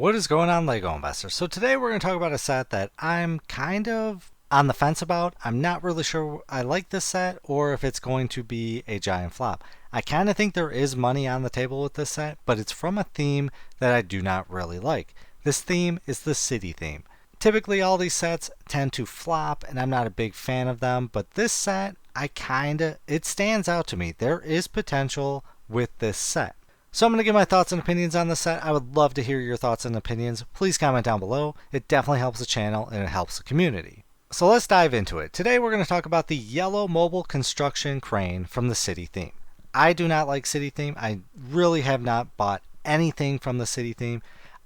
What is going on, LEGO investors? So today we're going to talk about a set that I'm kind of on the fence about. I'm not really sure I like this set or if it's going to be a giant flop. I kind of think there is money on the table with this set, but it's from a theme that I do not really like. This theme is the city theme. Typically all these sets tend to flop and I'm not a big fan of them, but this set, it stands out to me. There is potential with this set. So I'm going to give my thoughts and opinions on this set. I would love to hear your thoughts and opinions. Please comment down below. It definitely helps the channel and it helps the community. So let's dive into it. Today we're going to talk about the yellow mobile construction crane from the city theme. I do not like city theme. I really have not bought anything from the city theme.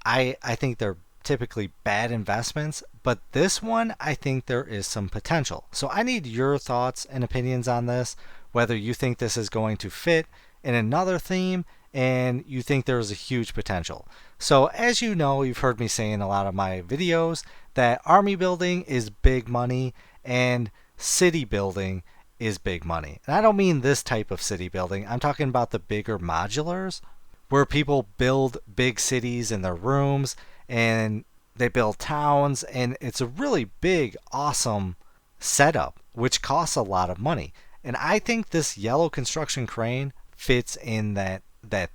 I think they're typically bad investments, but this one I think there is some potential. So I need your thoughts and opinions on this, whether you think this is going to fit in another theme and you think there's a huge potential. So as you know, you've heard me say in a lot of my videos that army building is big money and city building is big money. And I don't mean this type of city building. I'm talking about the bigger modulars where people build big cities in their rooms and they build towns, and it's a really big, awesome setup which costs a lot of money. And I think this yellow construction crane fits in that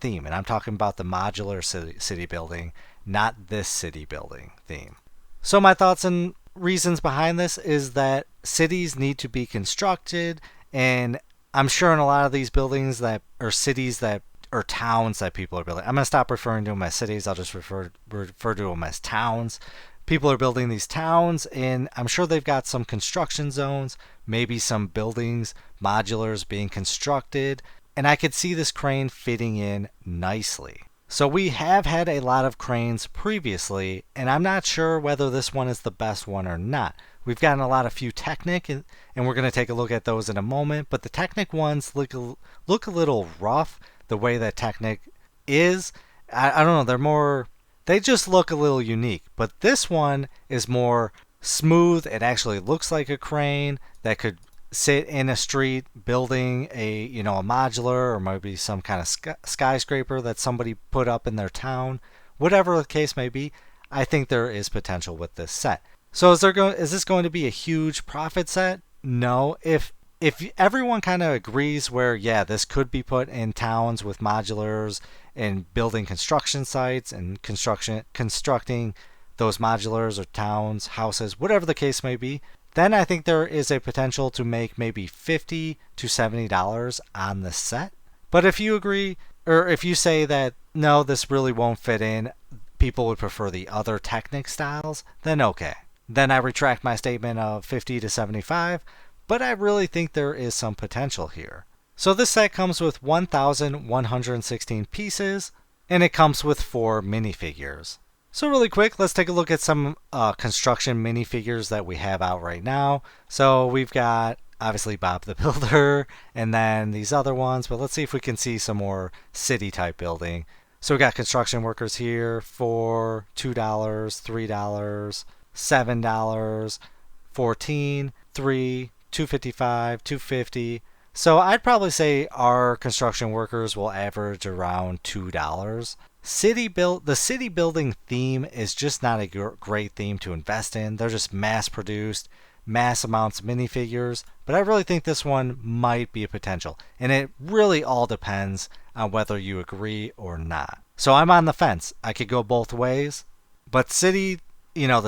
theme, and I'm talking about the modular city building, not this city building theme. So my thoughts and reasons behind this is that cities need to be constructed, and I'm sure in a lot of these buildings that or cities that or towns that people are building, I'm going to stop referring to them as cities, I'll just refer to them as towns. People are building these towns, and I'm sure they've got some construction zones, maybe some buildings, modulars being constructed, and I could see this crane fitting in nicely. So we have had a lot of cranes previously, and I'm not sure whether this one is the best one or not. We've gotten a lot of few Technic, and we're going to take a look at those in a moment, but the Technic ones look a little rough the way that Technic is. I don't know, they just look a little unique, but this one is more smooth. It actually looks like a crane that could sit in a street building a modular or maybe some kind of skyscraper that somebody put up in their town. Whatever the case may be, I think there is potential with this set. So is this going to be a huge profit set? No. If everyone kind of agrees where this could be put in towns with modulars and building construction sites and constructing those modulars or towns, houses, whatever the case may be, then I think there is a potential to make maybe $50 to $70 on the set. But if you agree, or if you say that, no, this really won't fit in, people would prefer the other Technic styles, then okay. Then I retract my statement of 50 to 75, but I really think there is some potential here. So this set comes with 1,116 pieces, and it comes with 4 minifigures. So really quick, let's take a look at some construction minifigures that we have out right now. So we've got obviously Bob the Builder and then these other ones, but let's see if we can see some more city type building. So we got construction workers here for $2, $3, $7, $14, $3, $2.55, $2.50. So I'd probably say our construction workers will average around $2. The city building theme is just not a great theme to invest in. They're just mass produced, mass amounts of minifigures, but I really think this one might be a potential, and it really all depends on whether you agree or not. So I'm on the fence. I could go both ways, but the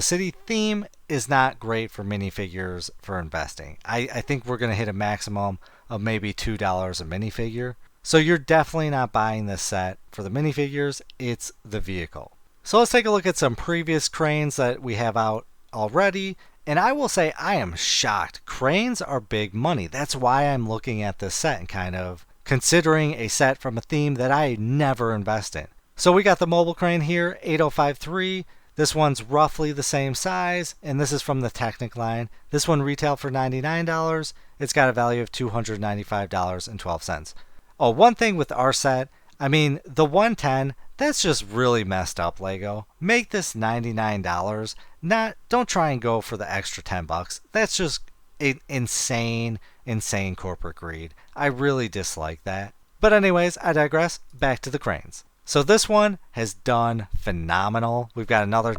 city theme is not great for minifigures for investing. I think we're going to hit a maximum of maybe $2 a minifigure. So you're definitely not buying this set for the minifigures, it's the vehicle. So let's take a look at some previous cranes that we have out already. And I will say I am shocked. Cranes are big money. That's why I'm looking at this set and kind of considering a set from a theme that I never invest in. So we got the mobile crane here, 8053. This one's roughly the same size, and this is from the Technic line. This one retailed for $99. It's got a value of $295.12. Oh, one thing with our set, I mean, the 110, that's just really messed up, Lego. Make this $99. Don't try and go for the extra 10 bucks. That's just insane corporate greed. I really dislike that. But anyways, I digress. Back to the cranes. So this one has done phenomenal. We've got another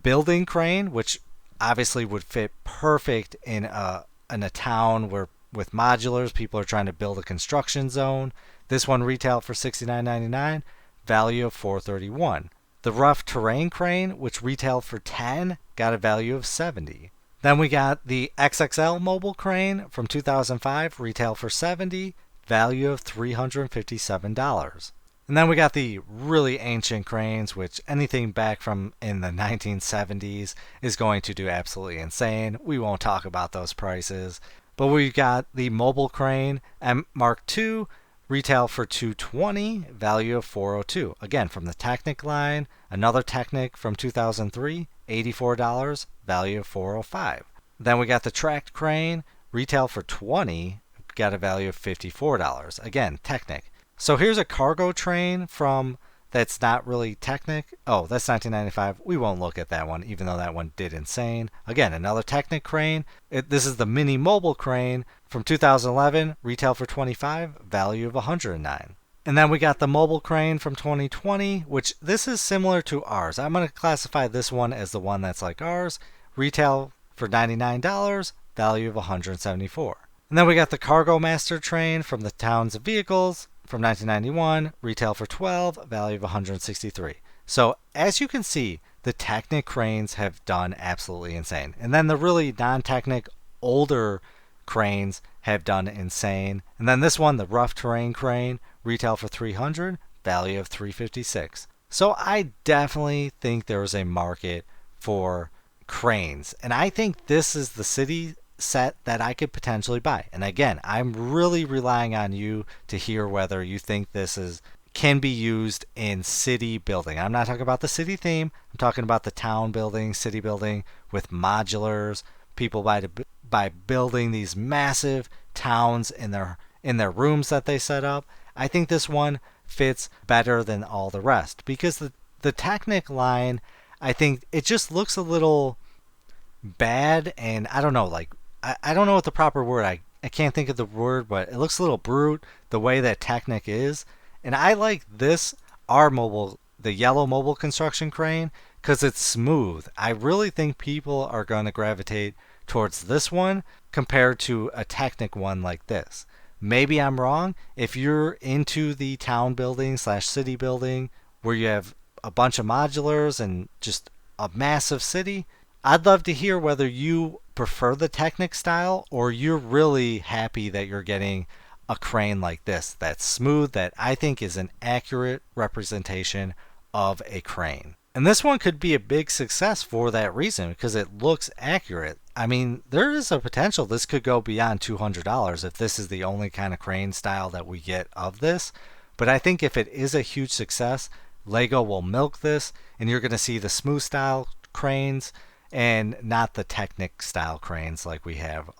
building crane, which obviously would fit perfect in a town where with modulars, people are trying to build a construction zone. This one retailed for $69.99, value of $431. The rough terrain crane, which retailed for $10, got a value of $70. Then we got the XXL mobile crane from 2005, retail for $70, value of $357. And then we got the really ancient cranes, which anything back from in the 1970s is going to do absolutely insane. We won't talk about those prices. But we've got the mobile crane M Mark II, retail for $220, value of $402. Again, from the Technic line, another Technic from 2003, $84, value of $405. Then we got the tracked crane, retail for $20, got a value of $54. Again, Technic. So here's a cargo train from that's not really Technic. Oh, that's 1995. We won't look at that one, even though that one did insane. Again, another Technic crane. This is the mini mobile crane from 2011, retail for $25, value of $109. And then we got the mobile crane from 2020, which this is similar to ours. I'm going to classify this one as the one that's like ours. Retail for $99, value of $174. And then we got the Cargo Master train from the Towns of Vehicles from 1991, retail for $12, value of $163. So as you can see, the Technic cranes have done absolutely insane. And then the really non-Technic older cranes have done insane. And then this one, the rough terrain crane, retail for $300, value of $356. So I definitely think there is a market for cranes. And I think this is the city set that I could potentially buy. And again, I'm really relying on you to hear whether you think this can be used in city building. I'm not talking about the city theme. I'm talking about the town building, city building with modulars. People by building these massive towns in their rooms that they set up. I think this one fits better than all the rest because the Technic line, I think it just looks a little bad, and I don't know, like I don't know what the proper word, I can't think of the word, but it looks a little brute the way that Technic is. And I like this, the yellow mobile construction crane, because it's smooth. I really think people are going to gravitate towards this one compared to a Technic one like this. Maybe I'm wrong. If you're into the town building / city building where you have a bunch of modulars and just a massive city, I'd love to hear whether you prefer the Technic style or you're really happy that you're getting a crane like this that's smooth, that I think is an accurate representation of a crane. And this one could be a big success for that reason because it looks accurate. I mean, there is a potential this could go beyond $200 if this is the only kind of crane style that we get of this. But I think if it is a huge success, Lego will milk this and you're going to see the smooth style cranes and not the Technic style cranes like we have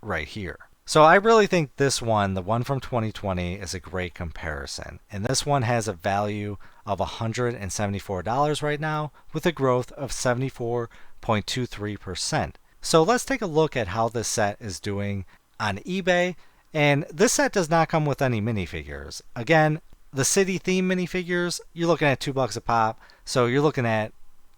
right here. So I really think this one, the one from 2020, is a great comparison. And this one has a value of $174 right now with a growth of 74.23%. So let's take a look at how this set is doing on eBay. And this set does not come with any minifigures. Again, the city theme minifigures, you're looking at $2 a pop. So you're looking at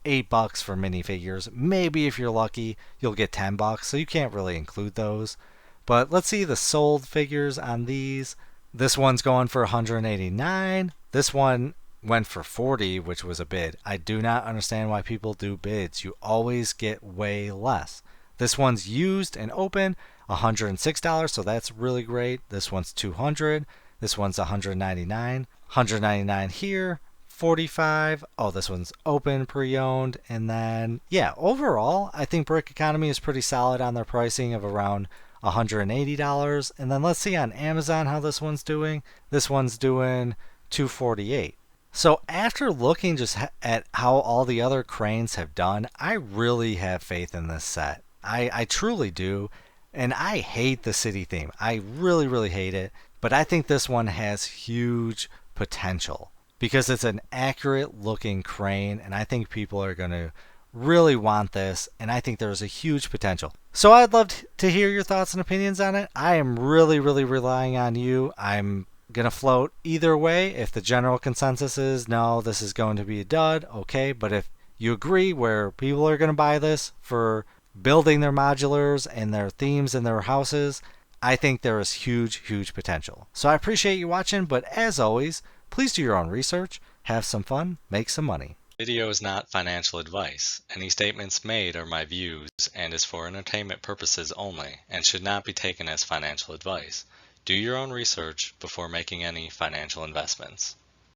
$8 for minifigures. Maybe if you're lucky, you'll get $10. So you can't really include those. But let's see the sold figures on these. This one's going for $189. This one went for $40, which was a bid. I do not understand why people do bids. You always get way less. This one's used and open, $106, so that's really great. This one's $200. This one's $199. $199 here. $45. Oh, this one's open, pre-owned. And then, yeah, overall, I think Brick Economy is pretty solid on their pricing of around $180. And then let's see on Amazon how this one's doing. This one's doing $248. So after looking just at how all the other cranes have done, I really have faith in this set. I truly do. And I hate the city theme. I really, really hate it. But I think this one has huge potential because it's an accurate looking crane. And I think people are going to really want this, and I think there's a huge potential. So I'd love to hear your thoughts and opinions on it. I am really, really relying on you. I'm going to float either way. If the general consensus is no, this is going to be a dud, okay. But if you agree where people are going to buy this for building their modulars and their themes in their houses, I think there is huge, huge potential. So I appreciate you watching, but as always, please do your own research, have some fun, make some money. Video is not financial advice. Any statements made are my views and is for entertainment purposes only and should not be taken as financial advice. Do your own research before making any financial investments.